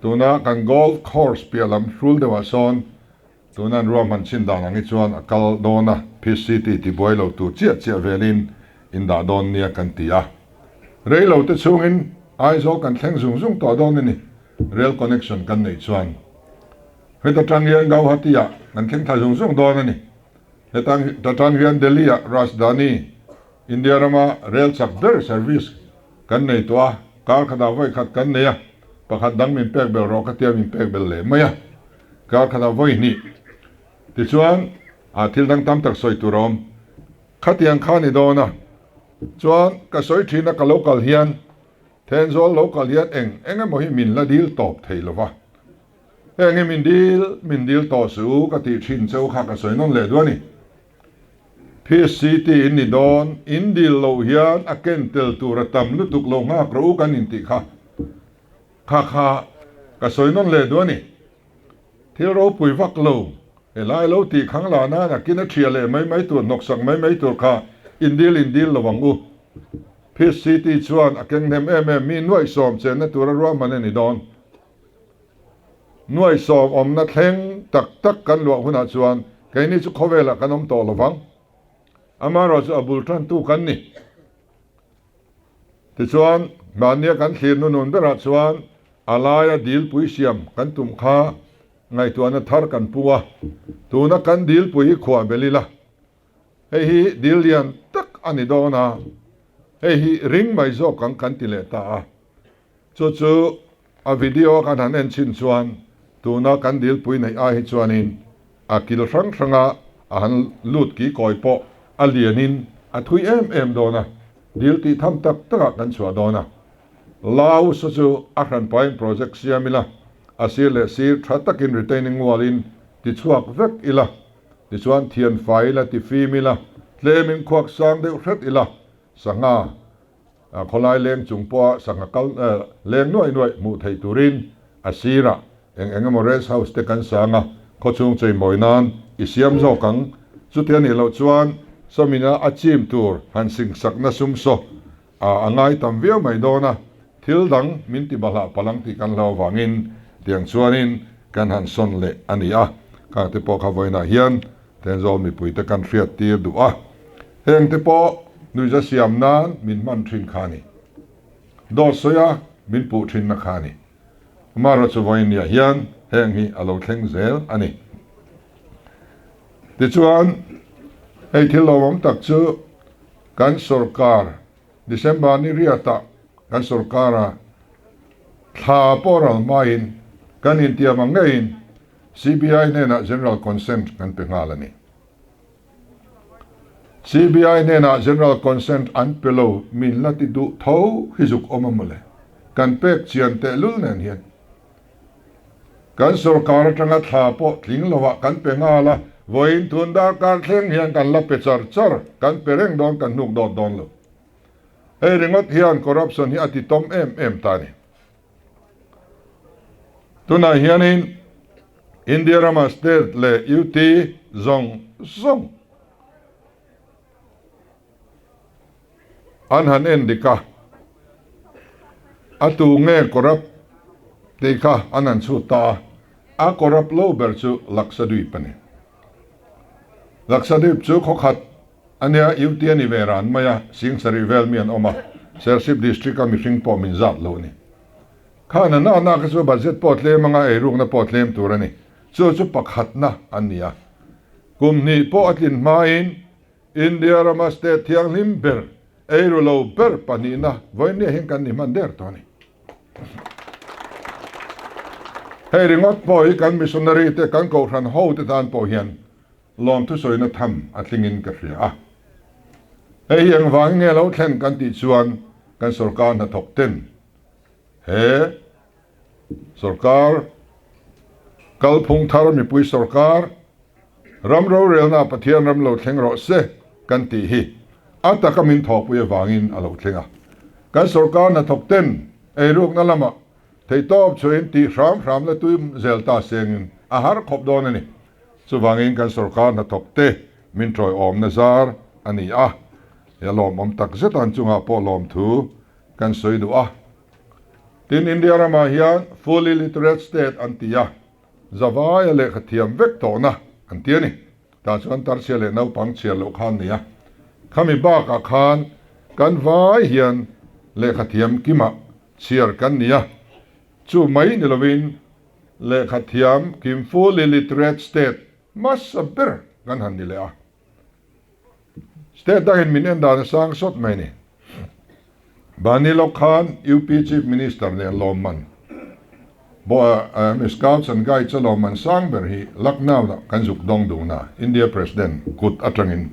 tuna kan golf course pialam hrul dewa son tuna rom han chin dan angi chuan akal dona pct ti boilo tu chia velin in da don nia kan tia railo te chungin aizo kan thleng zung to don ni rail connection kan nei chuan heta tangyan gau hatia kan thleng tha zung don ni hetang tatangyan delhi rajdhani india rama rail chakber service kan nei to kar khada voi khat kan neya pakhat dang min pek bel ro ka tia min pek bel le maya kar khada voi ni ti chuan thil dang tam tak soi turom khatiang khani dona chuan ka soi thina ka local hian Thenzawl local hian eng mo hi min la dil top theilowa eng min dil to su ka ti thin cheu kha ka soi non le duani PCT in ni don in dil lo hian a ken tel tur tam lu tuk lo nga kro kan in ti kha ka soi non le duani thil ro pui vak lo elai lo ti khang la na kina thia le mai tur nok sak mai tur kha in dil lo wangu PCT chuan a keng nem mi noi som chen na tur ro man ni don nuôi sòm om na theng tak kan luak huna chuan cái này chú khó về là kan om to lovang ama ro chu abul tran tu kan ni ti chuan mania kan thlir nun bera chuan alaya dil pui siam kan tum kha ngai tuana thar kan puwa tuna kan dil pui khwa belila hei hi dil lian tak ani dona hei hi ring mai zo kan tile ta chu a video kan han en chin chuan tuna kan dil pui nei a hi chuanin a kil ranga a han lut ki koipo a lianin a thui em dona dil ti tham tak kan chua dona lau so chu a ran point project siamila asir le sir thatakin retaining wallin ti chuak vek ila ti chuan thian faila ti fimila tlemin khuak sang de hret ila sanga kholai leng chungpo sanga kal leng noi mu thei turin asira engamo rest house te kan sanga khochung chei moinan isiam zo kang chutian ni lo chuan somina achim tur han sing sakna sumso angai tam viau mai dona thil dang min ti bala palang ti kan lo wangin tiang chuanin kan han son le ania ka te po kha voina hian Thenzawl mi pui te kan hriat tir du heng te po nui za siam nan min man thin khani do soya min pu thin na khani maro chu voinia hian heng hi alo thleng zel ani ti chuan hei thil lawam tak chu kan sarkar December ni riata kan sarkara tha poral main kan intia mangain CBI nena general consent kan pengalani CBI nena general consent an pelo min lati du tho hizuk omamule kan pek chian te lul nen hian kan sarkar tanga tha po tling lawa kan pengala voin tunda kan thleng hian kan la pe char kan pereng don kan nuk don lo hei ringot hian corruption hi ati tom em tani tuna hianin India Rama State le UT zong an han endika atu nge corrupt deka anan chu ta a corrupt lo ber chu laksadui pani laksadip chu khokhat ania UT ani veran maya sing sari vel mian oma sership district a mi hring po min zat lo ni khana na ka chu budget potle manga erung na potlem turani chu pakhat na ania kumni po atlin main India Rama State thiang limber eiro lo ber panina voine hen kan ni mander toni hei ringot po hi kan missionary te kan ko ran ho te dan po hian lom tu soina tham atlingin ka ria hei yang wang nge lo thlen kan ti chuan kan sarkar na thok ten he sarkar kalphung thar mi pui sarkar ramro relna pathian ram lo thleng ro se kan ti hi ata kamin thok pui wangin alo thlenga kan sarkar na thok ten ei ruk na lama thei top chuin ti ram la tuim zelta sengin a har khop don ani chu wangin kan sarkar na thok te min troi om na zar ani ya lom om tak zetan chunga po lom thu kan soi du tin India Rama hian fully literate state antia zawai le khathiam vek to na antiani ta chuan tar chele no pang chel lo khan nia khami ba ka khan kan vai hian le khathiam kima chiar kan nia chu mai ni lovin le khathiam kim fully literate state masaber kan han ni le state dahin min en dan sang sot mai ni bani lo khan UP chief minister le lomman bo scouts and guides lomman sang ber hi Lucknow la kan zuk dong du na India president kut atangin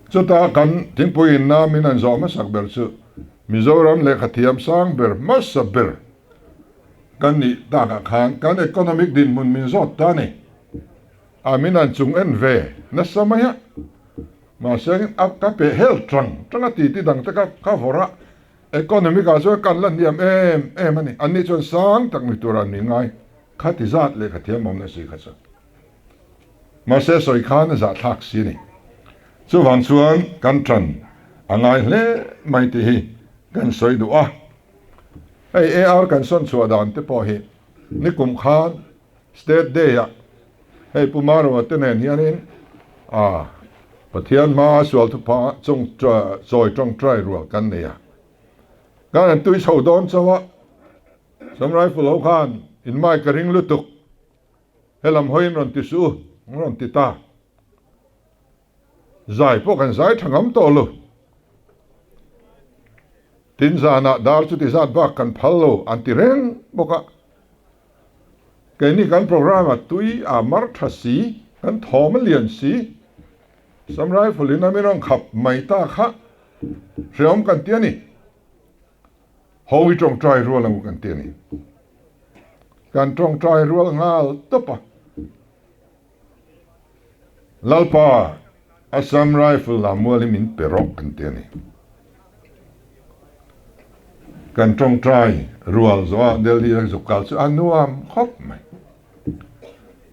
chuta kan thingpuin na min an zoma sak ber chu Mizoram le khathiam sang ber masaber kan ni ta ka khan kan economic din mun min zot ta ni amin an chung en ve na samaya ma seng ap ka pe hel tranga ti dang ta ka vora economy ka so kan lan diam em ani ani chon sang tak mi turan ni ngai khati zat le khathiam mom na si khacha ma se soi khan za thak si ni chu wang chuan kan tran angai hle mai ti hi kan soi du ei ar kan son chu dan te po hi ni kum khan state day ya hei pumaro tenen hianin pathian ma sual thu pa chung choi trong trai rual kan ne ya kan tui chho don chawa samrai fulo khan in mai karing lutuk helam hoin ron ti su ron ti ta zai po kan zai thangam to lu tin zana dar chu ti zat ba kan phallo anti reng boka cái này kan program tui mar thasi kan thom lian si samrai fulin amirong khap mai ta kha riom kan tiani hoi trong trai rual ang kan tiani kan trong trai rual ngal topa lalpa Assam rifle la mualimin perok kan tiani kan trong trai rual zo delhi zukal chu anuam khop mai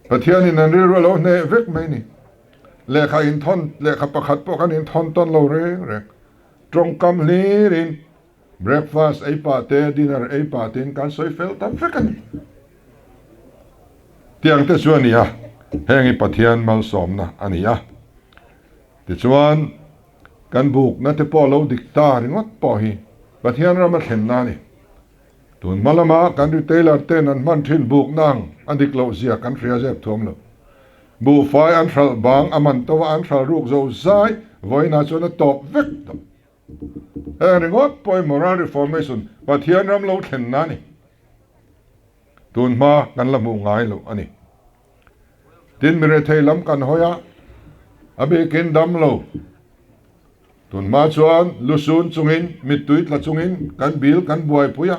pathian in an rual o ne vek mai ni le kha in thon le kha pakhat po kan in thon ton lo re trong kam lirin breakfast ei pa te dinner ei pa tin kan soi fel tam fekan tiang te chuan ya hengi pathian mal som na ania ti chuan kan buk na te po lo dikta ringot po hi pathian ram thlen na ni tun malama kan retailer ten an man thin buk nang andik lo zia kan ria jep thom lo bu fai an thal bang aman to an thal ruk zo zai voina chona top vek to ringot poi moral reformation pathian ram lo thlen na ni tun ma kan la mu ngai lo ani tin mire theilam kan hoya abe ken dam lo tun ma chuan lusun chungin mituit la chungin kan bil kan buai puya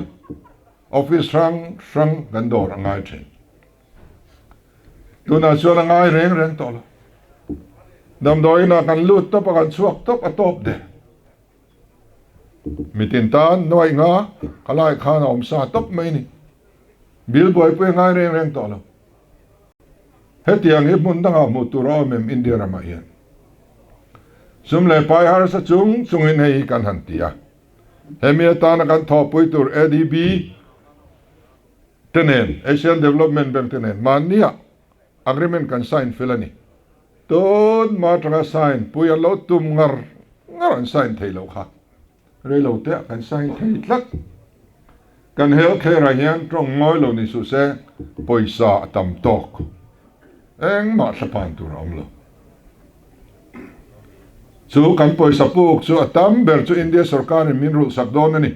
office rang kan dor angai then tuna chuan angai reng to lo dam doina kan lut to pa kan chuak top atop de mitin tan noi nga kalai khan om sa top mai ni bil buai puya ngai reng to lo hetiang hi mun danga mu tura mem india rama hian sumle pai har sa chungin hei kan hantia hemia tan kan thopui tur adb tenen Asian Development Bank tenen mania agreement kan sign filani ton ma tra sign puya lo tum ngar an sign thei lo kha re lo te kan sign thei tlak kan healthcare hian trong ngoi lo ni su se poisa tam tok eng ma sapan tur om lo chu kan poisa puk chu atam ber chu India sarkar min rul sakdon ani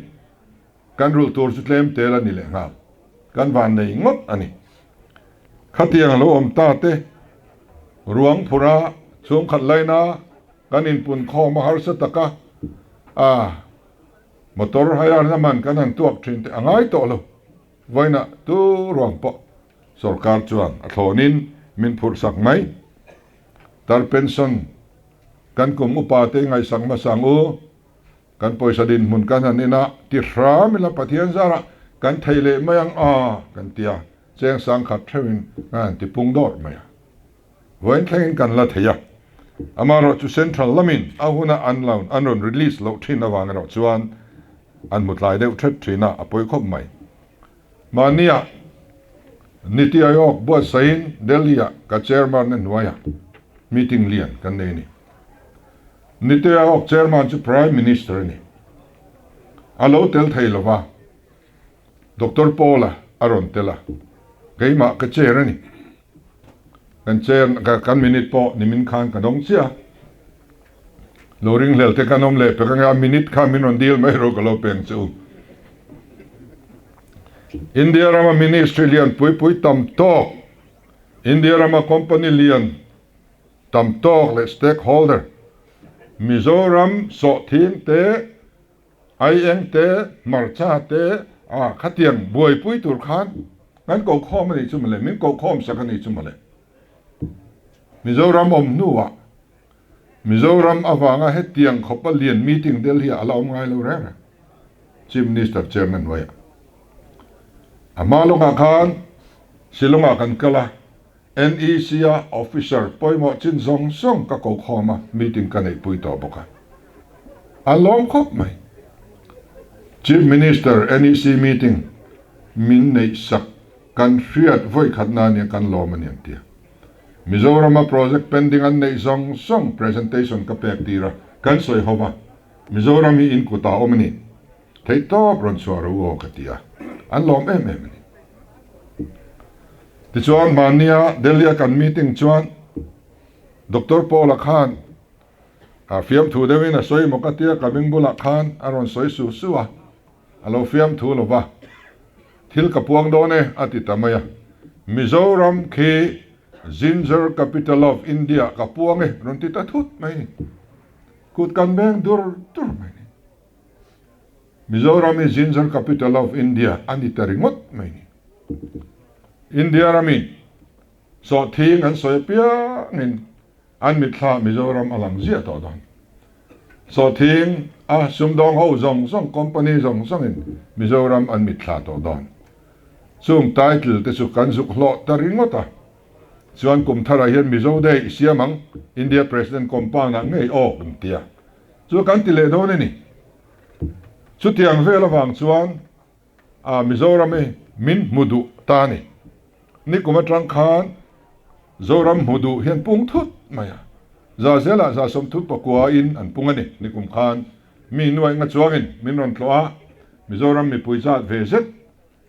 kan rul tur chu tlem tel ani le nga kan van nei ngot ani khatiang lo om ta te ruang phura chung khat laina kan in pun kho ma har sa taka motor hayar na man kan an tuak thin te angai to lo voina tu ruang po sarkar chuan athonin min phur sak mai tar pension kan kum upa te ngai sang ma sang u kan poisa din mun kan anina ti hra mila pathian zara kan theile mayang kan tia cheng sang khat thewin kan ti pung dor maya voin thleng kan la theya amaro chu central lamin ahuna anron release lo thin awang ro chuan an mutlai deuh that thina apoi khop mai mania Niti Ayog buat sain Delhi ka chairman nen waya meeting lian kan nei ni Niti Ayog chairman chu prime minister ni alo tel thei lova Dr. Paula aron tela keima ka chair ni kan chair kan minute po ni min khan ka dong chia loring lel te kanom le pe ka minute kha min on deal mai ro ka lo peng chu India Rama Ministry lian pui tam tok India Rama Company lian tam tok le stakeholder Mizoram so thing te IN te marcha te khatiang buai pui tur khan kan ko khom ni chumale min ko khom sakani chumale Mizoram om nuwa Mizoram awanga hetiang khopa lian meeting Delhi alaum ngai lo re Chief Minister Chairman waya amalunga khan silunga kan kala NEC officer poimo chin zong song ka ko khoma meeting kan ei pui to boka alom khop mai Chief Minister NEC meeting min nei sak kan riat voi khatna ni kan lo maniam tia Mizoram project pending an nei song presentation ka pek tira kan soi hova Mizoram hi in kuta omni thei to bron chuaru o katia an lom em ni ti chuan mania Delhi kan meeting chuan Dr. Paul Khan a fiam thu dewin a soi mokatia kaming bula Khan aron soi su suwa alo fiam thu lova thil kapuang done atitamaya Mizoram ke Ginger capital of India kapuang ron tita thut mai ni kut kan beng dur mai ni Mizoram is Ginger capital of India ani taringot mai ni India rami so thing an soi pia ngin an mitla Mizoram alang zia to don so thing a sumdong ho zong company zong in Mizoram an mitla to don sum title te su kan su hlo taringota chuan kum thara hian Mizo Day siamang India President compound a ngei o tia chu kan ti le do ni chu tiang vela wang chuan a Mizoram e min mudu tani ni kuma tang khan Zoram mudu hian pung thut maya za zela za som thut pakua in an pungani ni kum khan mi nuai nga chuangin min ron tloa Mizoram mi puizat vezet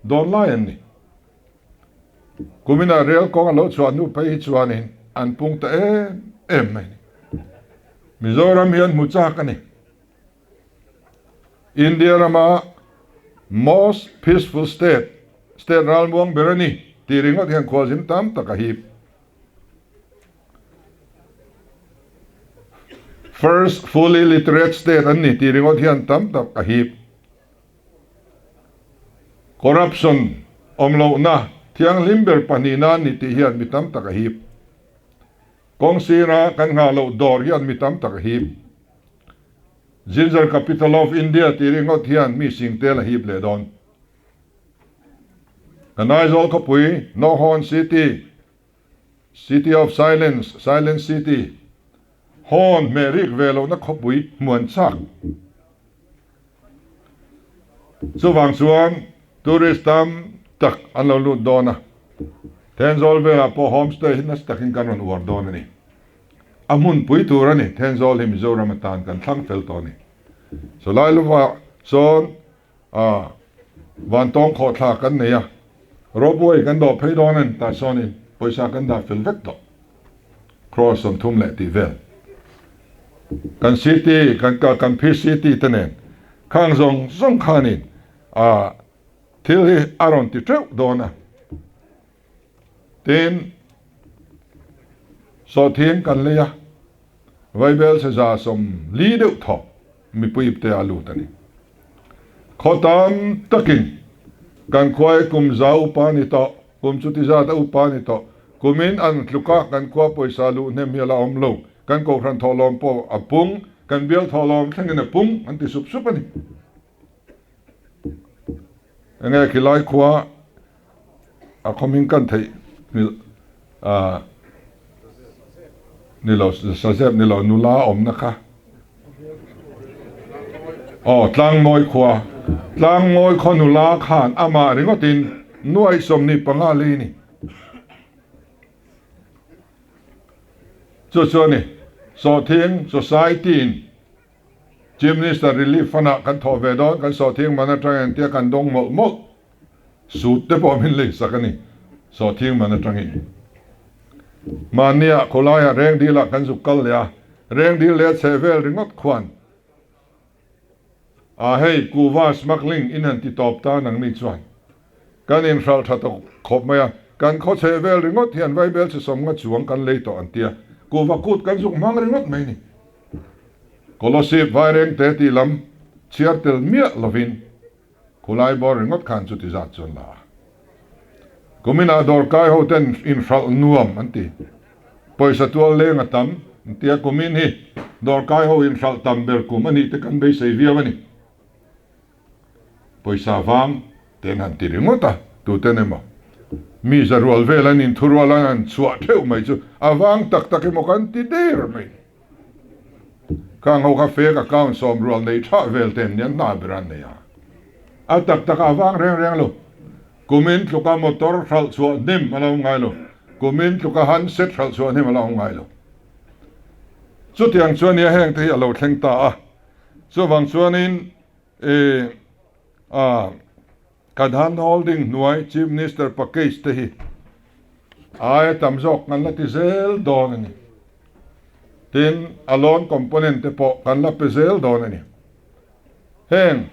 don lion ni kumina real kong alo chuan nu pai chuanin an pung ta em mai Mizoram hian mucha kani India rama most peaceful state ralmuang berani tiringot hian khwazim tam takahip first fully literate state anni tiringot hian tam takahip corruption omlo na thiang limber panina ni ti hian mitam takahip kong sira kan nga lo dor hian mitam takahip Ginger capital of India tiringot hian mi singtel hip le don kanai zol kapui Nohon city of silence silent city hon merik velo na kapui muan chak chuwang chuan touristam tak an lo lut dona Thenzawl vela po homestay na stakin kanon war dona ni amun pui turani Thenzawl hi Mizoram atan kan thlang fel to ni so lai lu wa son wan tong kho thla kan neya roboi kan do phei donen ta sonin poisa kan da fel vek to cross on thum le ti vel kan city kan phi city tenen khang zong khanin thil hi aron ti treu dona tin so thien kan leya vaibel se za som li deuh tho mi puip te alu tani khotam takin kan khwai kum za upani to kum chuti za ta upani to kumin an tluka kan khwa poisa lu ne miala omlo kan ko ran tholom po apung kan bial tholom thangin apung anti sup ani enge kilai khwa a khomin kan thei ni lo sazeb ni lo nula om na kha tlang moi kho nula khan ama ringotin nuai som ni panga le ni chu ni so thing society Chief Minister relief fana kan tho ve don kan so thing mana tang tia kan dong mo su te po min le sakani so thing mana tangi mania kholaya reng dila kan zu kal ya reng dil le chevel ringot khwan hei kuwa smuggling in an ti top ta nang ni chuan kan in ral tha to khop maya kan kho chevel ringot hian vai bel se som nga chuang kan le to an tia kuwa kut kan zu mang ringot mai ni Kolosip vaireng te ti lam chiartel mia lovin kulai bor ringot khan chu ti za chon la kumina dor kai ho ten in fral nuam anti poisa tual le ngatam tia kumin hi dor kai ho in fral tamber kum ani te kan be sei viawani poisa wang ten han ti ringota tu tenema mi zarwal velan in thurwalan chuwa theu mai chu awang tak tak mo kan ti der mai kang ho ka fake account som rual nei tha vel ten yan na bran ne ya a tak tak awang reng lo kumin tluka motor thal chua nim alo ngai lo kumin tluka handset thal chua nim alo ngai lo chu tiang chuan nia heng te alo thleng ta a chu wang chuanin kan han holding nuai chief minister package te hi ai tamjok kan la ti zel don ani tin alone component te po kan la pe zel don ani heng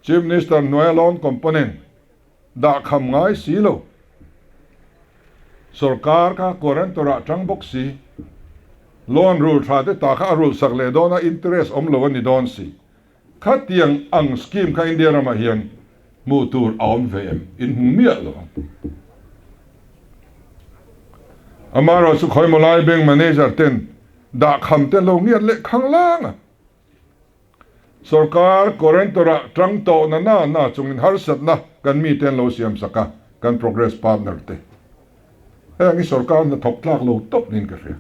chief minister nuai alone component da kham ngai si lo sarkar ka koran tora tang boxi loan rule tha te ta kha rule sak le dona interest om lo ni don si khatiang ang scheme ka india rama hian mu tur aum vem in mia lo amaro su khoi molai bank manager ten da kham te lo ngiat le khang lang sarkar korentora trang to na chungin har sat na kan mi ten lo siam saka kan progress partner te ngi sarkar na thok tlak lo top nin ka ria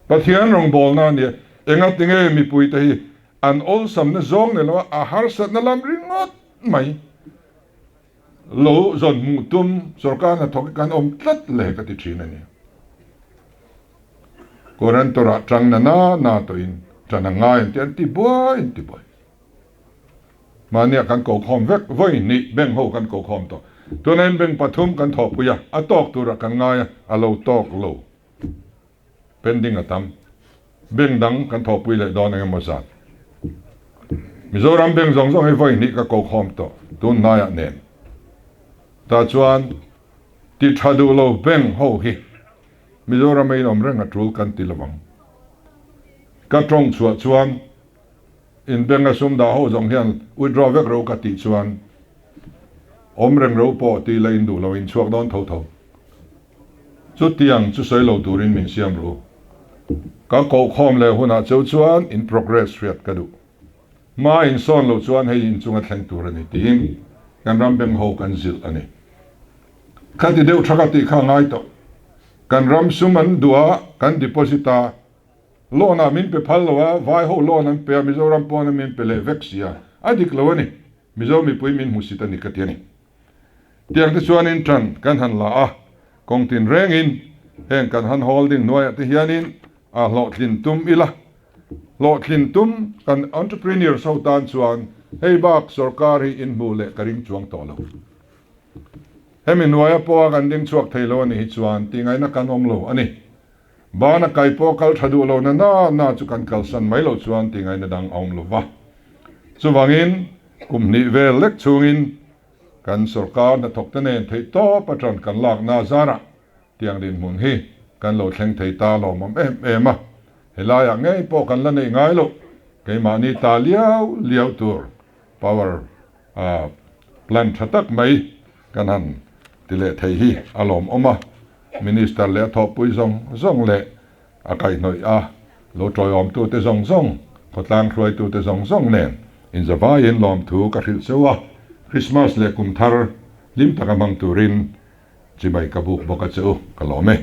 pathian rong bol na ni enga tinge mi pui te hi an ol sam na zong ne lo a har sat na lam ringot mai lo zon mu tum sarkar na thok kan om tlat le ka ti thina ni korentora trang na to in chana ngai tian ti boy mania kan ko khom vek voi ni beng ho kan ko khom to tunen beng pathum kan tho puya atok tura kan ngai alo tok lo pending atam beng dang kan tho pui le don ang mosat mizoram beng zong he voi ni ka ko khom to tun na ya nen ta chuan ti thadu lo beng ho hi mizoram ei om reng atul kan ti lawang ka trong chuan in benga sum da ho jong hian withdraw vek ro ka ti chuan om reng ro po ti la in du lo in chuak don tho chu tiang chu soi lo turin min siam ro ka ko khom le huna chu chuan in progress riat ka du ma in son lo chuan hei in chunga thleng tur ani tin kan ram beng ho kan zil ani khati deu thaka ti kha ngai to kan ram suman dua kan deposita lona min pe phalwa vai ho lona pe mizoram pon min pe le vexia adik lowani mizo mi pui min musita ni katiani tiang te chuan in tran kan han la a kongtin reng in heng kan han holding noya te hianin a lo thlin tum ila lo thlin tum kan entrepreneur so tan chuan hei bak sarkari in mu le karing chuang to lo hemin noya po kan ding chuak thailo ni hi chuan tingai na kan om lo ani bana kai po kal thadu lo na chu kan kal san mai lo chuan tingai na dang om lo wa chuwangin kumni vel lek chungin kan sarkar na thok te nen thei to patron kan lak na zara tiang din mun hi kan lo thleng thei ta lo mom em a helaya ngei po kan la nei ngai lo ke ma ni ta liao tur power plan thatak mai kan han tile thei hi alom oma minister le thop pui zong le akai noi a lo troi om tu te zong khotlang throi tu te zong nen in zawai in lom thu ka thil sewa Christmas le kum thar lim takamang turin chimai kabuk boka chu kalome